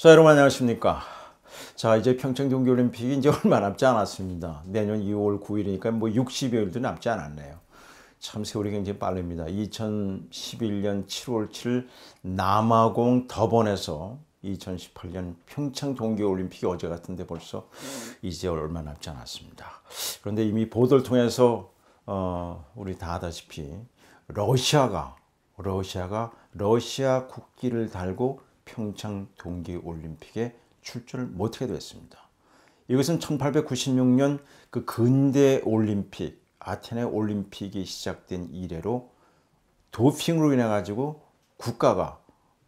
자, 여러분 안녕하십니까. 자, 이제 평창 동계올림픽이 이제 얼마 남지 않았습니다. 내년 2월 9일이니까 뭐 60여일도 남지 않았네요. 참 세월이 굉장히 빠릅니다. 2011년 7월 7일 남아공 더번에서 2018년 평창 동계올림픽이 어제 같은데 벌써 이제 얼마 남지 않았습니다. 그런데 이미 보도를 통해서 우리 다 아다시피 러시아 국기를 달고 평창 동계올림픽에 출전을 못하게 됐습니다. 이것은 1896년 그 근대 올림픽, 아테네 올림픽이 시작된 이래로 도핑으로 인해 가지고 국가가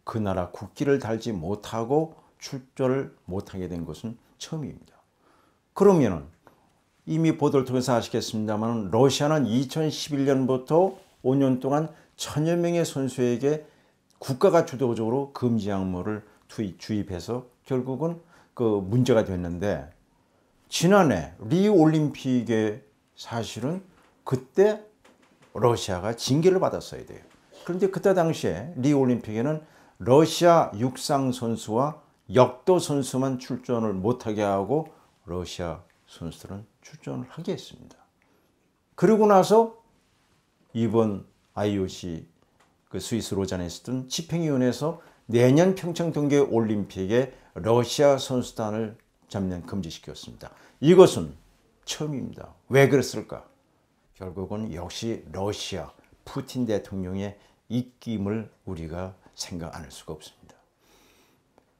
그 나라 국기를 달지 못하고 출전을 못하게 된 것은 처음입니다. 그러면은 이미 보도를 통해서 아시겠습니다만 러시아는 2011년부터 5년 동안 1000여 명의 선수에게 국가가 주도적으로 금지 약물을 주입해서 결국은 그 문제가 됐는데, 지난해 리올림픽에 사실은 그때 러시아가 징계를 받았어야 돼요. 그런데 그때 당시에 리올림픽에는 러시아 육상 선수와 역도 선수만 출전을 못하게 하고 러시아 선수들은 출전을 하게 했습니다. 그리고 나서 이번 IOC 그 스위스 로잔에 있었던 집행위원회에서 내년 평창 동계올림픽에 러시아 선수단을 전면 금지시켰습니다. 이것은 처음입니다. 왜 그랬을까? 결국은 역시 러시아 푸틴 대통령의 입김을 우리가 생각 안 할 수가 없습니다.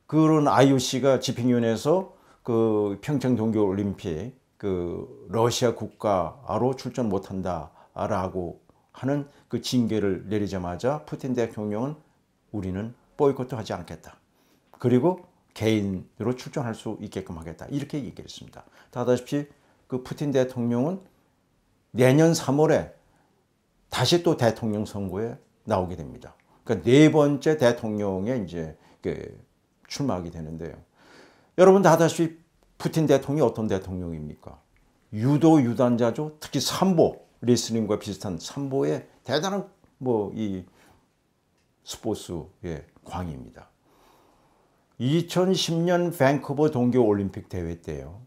그런 IOC가 집행위원회에서 그 평창 동계올림픽 그 러시아 국가로 출전 못한다라고 하는 그 징계를 내리자마자 푸틴 대통령은 우리는 보이콧도 하지 않겠다. 그리고 개인으로 출전할 수 있게끔 하겠다. 이렇게 얘기했습니다. 다 아다시피 그 푸틴 대통령은 내년 3월에 다시 또 대통령 선거에 나오게 됩니다. 그러니까 네 번째 대통령에 이제 출마하게 되는데요. 여러분 다 아다시피 푸틴 대통령이 어떤 대통령입니까? 유도 유단자죠. 특히 삼보, 레슬링과 비슷한 삼보의 대단한 이 스포츠의 광입니다. 2010년 밴쿠버 동계올림픽 대회 때요.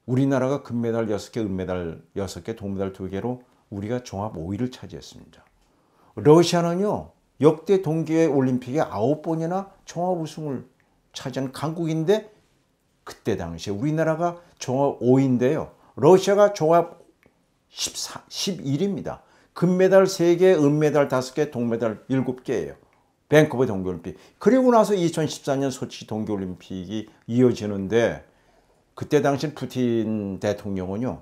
우리나라가 금메달 6개, 은메달 6개, 동메달 2개로 우리가 종합 5위를 차지했습니다. 러시아는요. 역대 동계올림픽에 9번이나 종합 우승을 차지한 강국인데 그때 당시에 우리나라가 종합 5위인데요. 러시아가 종합 11위입니다. 금메달 3개, 은메달 5개, 동메달 7개예요. 밴쿠버 동계올림픽. 그리고 나서 2014년 소치 동계올림픽이 이어지는데 그때 당시 푸틴 대통령은요.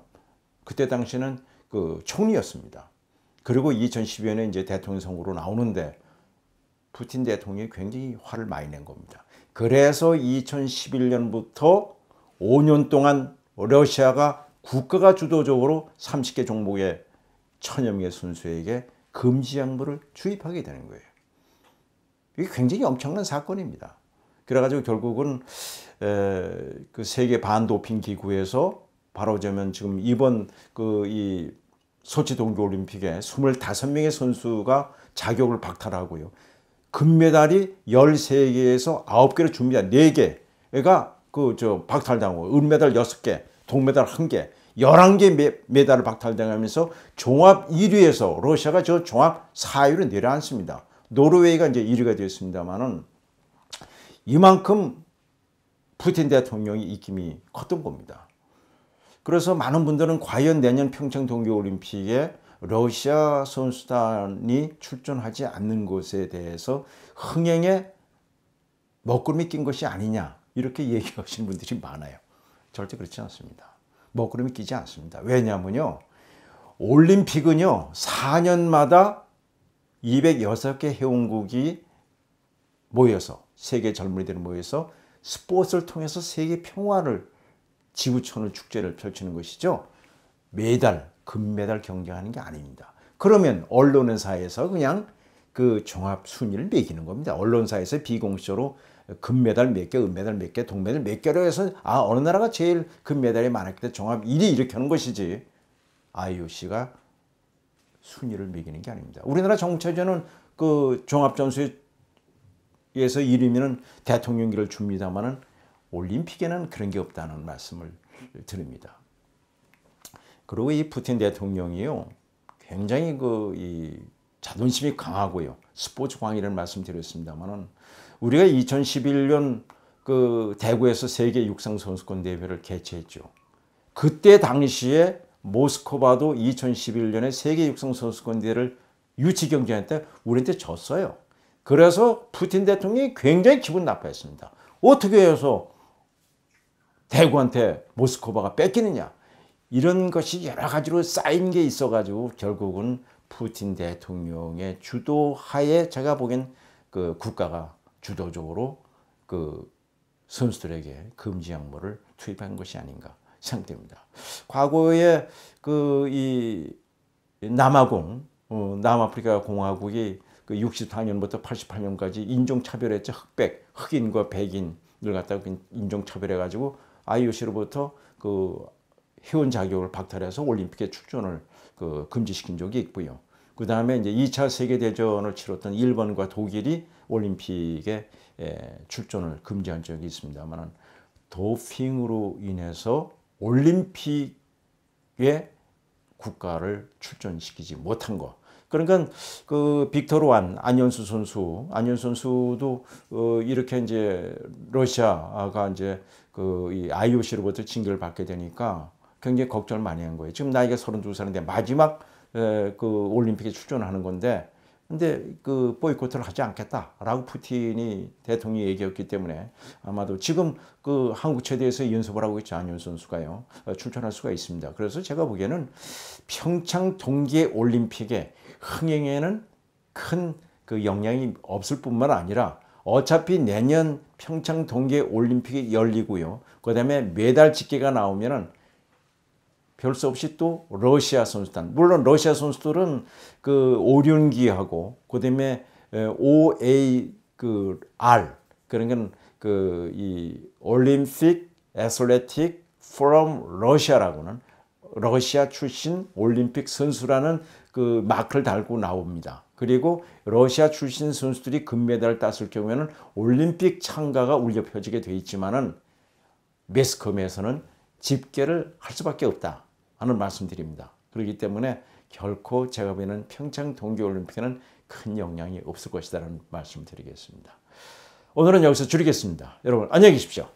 그때 당시는 그 총리였습니다. 그리고 2012년에 이제 대통령 선거로 나오는데 푸틴 대통령이 굉장히 화를 많이 낸 겁니다. 그래서 2011년부터 5년 동안 러시아가 국가가 주도적으로 30개 종목의 1000여 명의 선수에게 금지 약물을 주입하게 되는 거예요. 이게 굉장히 엄청난 사건입니다. 그래가지고 결국은 그 세계 반도핑 기구에서 바로 지금 이번 이 소치 동계올림픽에 25명의 선수가 자격을 박탈하고요. 금메달이 13개에서 9개를 줍니다. 4개가 박탈당하고 은메달 6개, 동메달 1개, 11개 메달을 박탈당하면서 종합 1위에서 러시아가 종합 4위로 내려앉습니다. 노르웨이가 이제 1위가 되었습니다만은 이만큼 푸틴 대통령이 입김이 컸던 겁니다. 그래서 많은 분들은 과연 내년 평창 동계올림픽에 러시아 선수단이 출전하지 않는 것에 대해서 흥행에 먹구름이 낀 것이 아니냐 이렇게 얘기하시는 분들이 많아요. 절대 그렇지 않습니다. 먹구름이 끼지 않습니다. 왜냐하면요. 올림픽은요. 4년마다 206개 회원국이 모여서 세계 젊은이들이 모여서 스포츠를 통해서 세계 평화를 지구촌을 축제를 펼치는 것이죠. 메달, 금메달 경쟁하는 게 아닙니다. 그러면 언론사에서 그냥 그 종합 순위를 매기는 겁니다. 언론사에서 비공식적으로 금메달 몇 개, 은메달 몇 개, 동메달 몇 개로 해서 어느 나라가 제일 금메달이 많았기 때문에 종합 1위 이렇게 하는 것이지 IOC가 순위를 매기는 게 아닙니다. 우리나라 정체제는 그 종합점수에서 1위면 대통령기를 줍니다만은 올림픽에는 그런 게 없다는 말씀을 드립니다. 그리고 이 푸틴 대통령이요, 굉장히 이 자존심이 강하고요, 스포츠 광이라는 말씀드렸습니다만은, 우리가 2011년 그 대구에서 세계 육상 선수권 대회를 개최했죠. 그때 당시에 모스크바도 2011년에 세계 육상 선수권 대회를 유치 경기할 때 우리한테 졌어요. 그래서 푸틴 대통령이 굉장히 기분 나빠했습니다. 어떻게 해서 대구한테 모스크바가 뺏기느냐, 이런 것이 여러 가지로 쌓인 게 있어가지고 결국은 푸틴 대통령의 주도하에 제가 보기엔 그 국가가 주도적으로 그 선수들에게 금지 약물을 투입한 것이 아닌가 생각됩니다. 과거에 그 이 남아공, 남아프리카 공화국이 그 64년부터 88년까지 인종차별했죠. 흑백, 흑인과 백인을 갖다가 인종차별해가지고 IOC로부터 그 회원 자격을 박탈해서 올림픽에 출전을 그 금지시킨 적이 있고요. 그 다음에 이제 2차 세계대전을 치렀던 일본과 독일이 올림픽에 출전을 금지한 적이 있습니다만, 도핑으로 인해서 올림픽에 국가를 출전시키지 못한 거. 그러니까 그 빅토르 완 안현수 선수도 이렇게 이제 러시아가 이제 그 이 IOC로부터 징계를 받게 되니까 굉장히 걱정을 많이 한 거예요. 지금 나이가 32살인데 마지막 그 올림픽에 출전하는 건데, 근데 그 보이콧을 하지 않겠다라고 푸틴이 대통령이 얘기했기 때문에 아마도 지금 그 한국 체대에서 연습을 하고 있죠. 안현수 선수가요, 출전할 수가 있습니다. 그래서 제가 보기에는 평창 동계 올림픽의 흥행에는 큰 그 영향이 없을 뿐만 아니라, 어차피 내년 평창 동계 올림픽이 열리고요, 그다음에 메달 집계가 나오면은 별 수 없이 또 러시아 선수단, 물론 러시아 선수들은 그 오륜기하고 그다음에 OAR, 그러니까 그 이 올림픽 애슬레틱 포럼 러시아라고는 러시아 출신 올림픽 선수라는 그 마크를 달고 나옵니다. 그리고 러시아 출신 선수들이 금메달을 땄을 경우에는 올림픽 참가가 울려 펴지게 돼 있지만은 매스컴에서는 집계를 할 수밖에 없다 하는 말씀드립니다. 그렇기 때문에 결코 제가 보기에는 평창 동계올림픽에는 큰 영향이 없을 것이다라는 말씀을 드리겠습니다. 오늘은 여기서 줄이겠습니다. 여러분 안녕히 계십시오.